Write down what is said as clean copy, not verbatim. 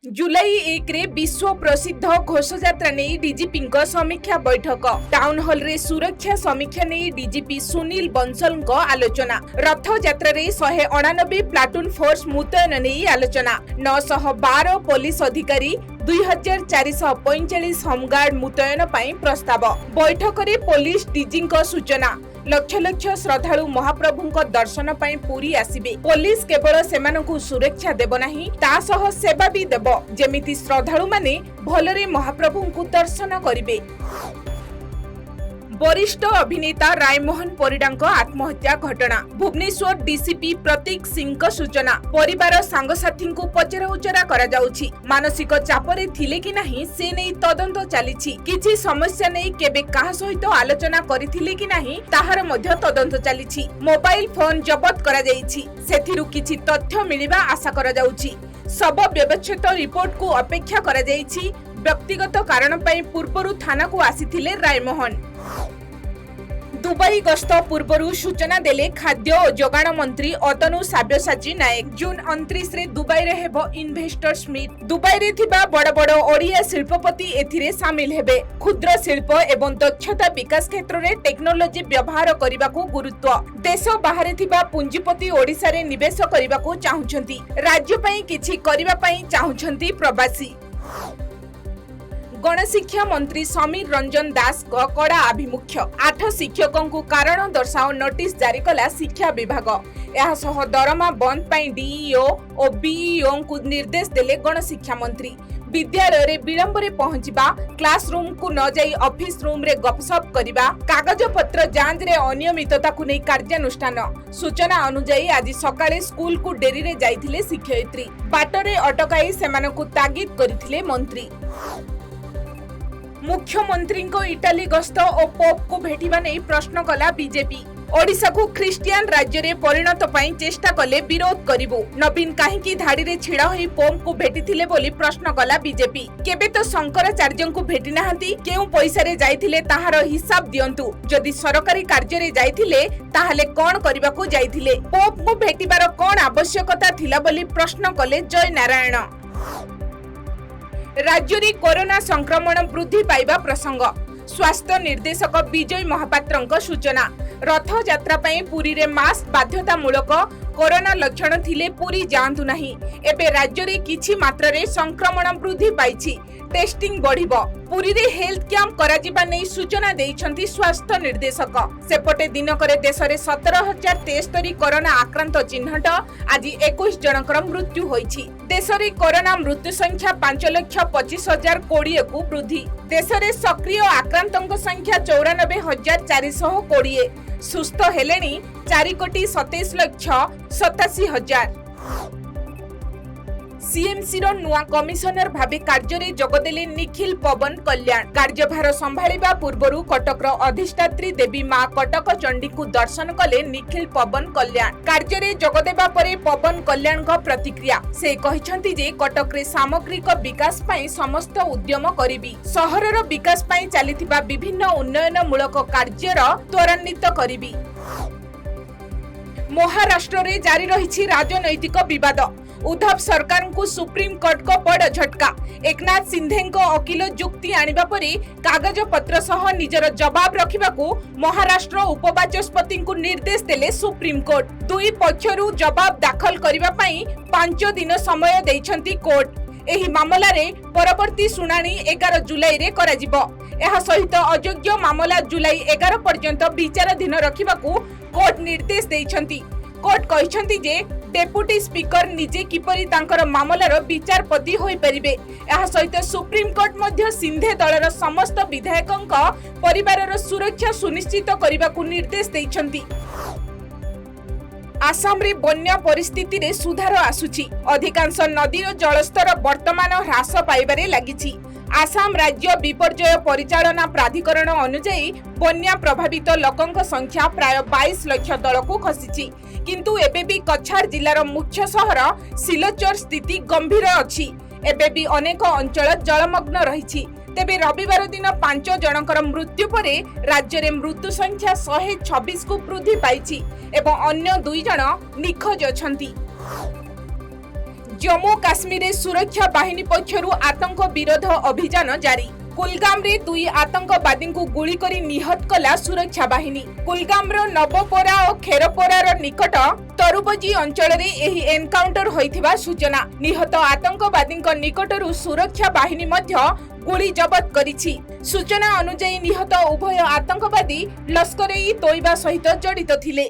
जुलाई 1 रे विश्व प्रसिद्ध घोषयात्रा नहीं डीजीपी समीक्षा बैठक टाउन हॉल रे सुरक्षा समीक्षा नहीं डीजीपी सुनील बंसल आलोचना रथ यात्रा रे 198 प्लाटून फोर्स मुतयन नहीं आलोचना 912 पुलिस अधिकारी 2445 होमगार्ड मुतयन पाई प्रस्ताव बैठक रे पुलिस डीजी सूचना लक्ष लक्ष श्रद्धालु महाप्रभु दर्शन पाई पूरी आसिबे पुलिस केवल सेमानकु सुरक्षा देब नाही ता सह सेवा भी देब जेमिति श्रद्धालु माने भलरे महाप्रभुଙ୍କୁ दर्शन करिवे। वरिष्ठ अभिनेता रायमोहन परिडांक आत्महत्या घटना भुवनेश्वर डीसीपी प्रतीक सिंह सूचना परिवार सांगसाथी को पचरा उचरा करा जाउछि मानसिक चापरे थिले कि नाही से नै तदंत चलीछि किछि समस्या नै केबे काहा सहित आलोचना करिथिले कि नाही ताहार मध्य तदंत चलीछि मोबाइल फोन जब्त करा जाइछि सेथिरु किछि तथ्य मिलिबा आशा करा जाउछि सब व्यवस्थित रिपोर्ट को अपेक्षा करा जाइछि व्यक्तिगत कारण पई पूर्वरु थाना को आसीथिले रायमोहन दुबई गस्त पूर्वरु सूचना देले खाद्य और जोगाण मंत्री अतनु साब्यसाची नायक जून 29 रे दुबई रे हेबो इन्वेस्टर्स मीट दुबई रे थिबा बड़ बड़ ओडिया शिल्पपति एथिरे शामिल हेबे क्षुद्र शिल्प एवं दक्षता विकास क्षेत्र रे टेक्नोलॉजी व्यवहार करबाकू गुरुत्व देश बाहरे थिबा पुंजीपति ओडिसा रे निवेश करबाकू चाहुछंती राज्य पई किछि करबा पई चाहुछंती प्रवासी गणशिक्षा मंत्री समीर रंजन दास कड़ा आभिमुख्य 8 शिक्षकों को कारण दर्शाओ नोटिस जारी कला शिक्षा विभाग यह दरमा बंद पाई डीईओ और बीईओ को निर्देश देले गणशिक्षा मंत्री विद्यालय रे विलंब रे पहुंचबा क्लासरूम को न जाई ऑफिस रूम रे गपसप करिबा कागज पत्र जांच रे अनियमितता को नै कार्यानुष्ठान सूचना अनुसार आज सकाळे स्कूल को डेरी रे जाइथिले शिक्षयित्री बाटरे अटकाई सेमानकु तागिद करिथिले मंत्री मुख्यमंत्री को इटाली गस्त और पोप को भेटिबा नै प्रश्न कला बीजेपी ओडिशा को ख्रिस्टियन राज्य रे परिणत पाई चेष्टा कले विरोध करिवो नवीन काहेकि धाड़ी रे छिड़ा होई पोप को भेटिथिले बोली प्रश्न कला बीजेपी केबे तो शंकराचार्य को भेटि नाहंती केउ पैसा रे जाइथिले ताहार हिसाब दियंतु जदि सरकारी कार्य रे जाइथिले ताहाले कोन करिबा को जाइथिले पोप को भेटिबार कोन आवश्यकता थिला बोली प्रश्न कले जय नारायण राज्य रे कोरोना संक्रमण वृद्धि पाइबा प्रसंग स्वास्थ्य निर्देशक विजय महापात्र सूचना रथ यात्रा पई पुरी रे मास्क बाध्यतामूलक कोरोना लक्षण थिले पुरी जांतु नाही एबे राज्य रे किछि मात्रा रे संक्रमण वृद्धि पाइछि टेस्टिंग बढ़िबो पुरी रे हेल्थ कैंप करा जिबा नै सूचना देइछंती स्वास्थ्य निर्देशक सेपटे दिनकरे देश रे 17073 कोरोना आक्रांत चिन्हट आज 21 जनकर मृत्यु होईछि देश रे कोरोना मृत्यु संख्या 5,25,020 को वृद्धि देश रे सक्रिय आक्रांतक संख्या 94,420 सुस्थ हेलेनी 4,27,87,000 सीएमसी रो नुआ कमिशनर भाबे कार्य रे जगदेले निखिल पवन कल्याण कार्यभार संभाळिबा पूर्वरु कटक रो अधिष्ठात्री देवी मां कटक चंडी को दर्शन कले निखिल पवन कल्याण कार्य रे जगदेबा परे पवन कल्याण को प्रतिक्रिया से कहिसंती जे कटक रे सामग्रिक विकास पई समस्त उद्यम करिबी शहर रो विकास पई चलिथिबा विभिन्न उन्नयन मूलक कार्य रो त्वरान्वित करिबी। महाराष्ट्र रे जारी रहिछि राजनैतिक विवाद उद्धव सरकार को सुप्रीम कोर्ट को बड़ झटका एकनाथ सिंधे को अकिल जुक्ति आनिबा परे कागज पत्र सह निजर जवाब रखिबाकू महाराष्ट्र उपबाचस्पति को निर्देश देले सुप्रीम कोर्ट दुई पक्षरु जवाब दाखल करिबा पई 5 दिन समय दैछंती कोर्ट एही मामला रे परवर्ती सुनानी 11 जुलाई रे कराजिबो एहा सहित अयोग्य मामला जुलाई 11 पर्यंत विचाराधीन रखिबाकू कोर्ट निर्देश दैछंती कोर्ट कहिसंती जे डेप्यूटी स्पीकर निजे किपरि तांकर मामलार विचारपति होई परिबे एहा सहित सुप्रीम कोर्ट मध्य सिंधे दलर समस्त विधायकंक परिवारर सुरक्षा सुनिश्चित करिबाकू निर्देश दैछंती। आसाम रे बन्या परिस्थिति रे सुधार आसुछि अधिकांश नदीर जलस्तर वर्तमान ह्रास पाइबारे लागिछि आसाम राज्य विपर्यय परिचालना प्राधिकरण अनुसार बन्या प्रभावित लोकंक संख्या प्राय 22 लाख तल को खसिछि किंतु एबे भी कछार जिल्लार मुख्य शहर सिलचर स्थिति गंभीर अछि एबे भी अनेक अंचल जलमग्न रहिछि तेबे रविवार दिन 5 जनकर मृत्यु परे राज्य में मृत्यु संख्या 126 को वृद्धि पाई एवं अन्य 2 जन निखोज अछंती। जम्मू काश्मीर सुरक्षा बाहिनी पक्षरु आतंक विरोध अभियान जारी। कुलगाम रे 2 आतंकवादी को गुली करी निहत कला सुरक्षा बाहिनी। कुलगाम रो नवपोरा और खेरपोरार निकट तरुबजी अंचल रे एही एनकाउंटर होइथिबा सूचना। निहत आतंकवादी निकटरू सुरक्षा बाहिनी मध्य गुली जबत करिछि। सूचना अनुसार निहत उभय आतंकवादी लश्कर-ए-तोयबा सहित जड़ित थिले।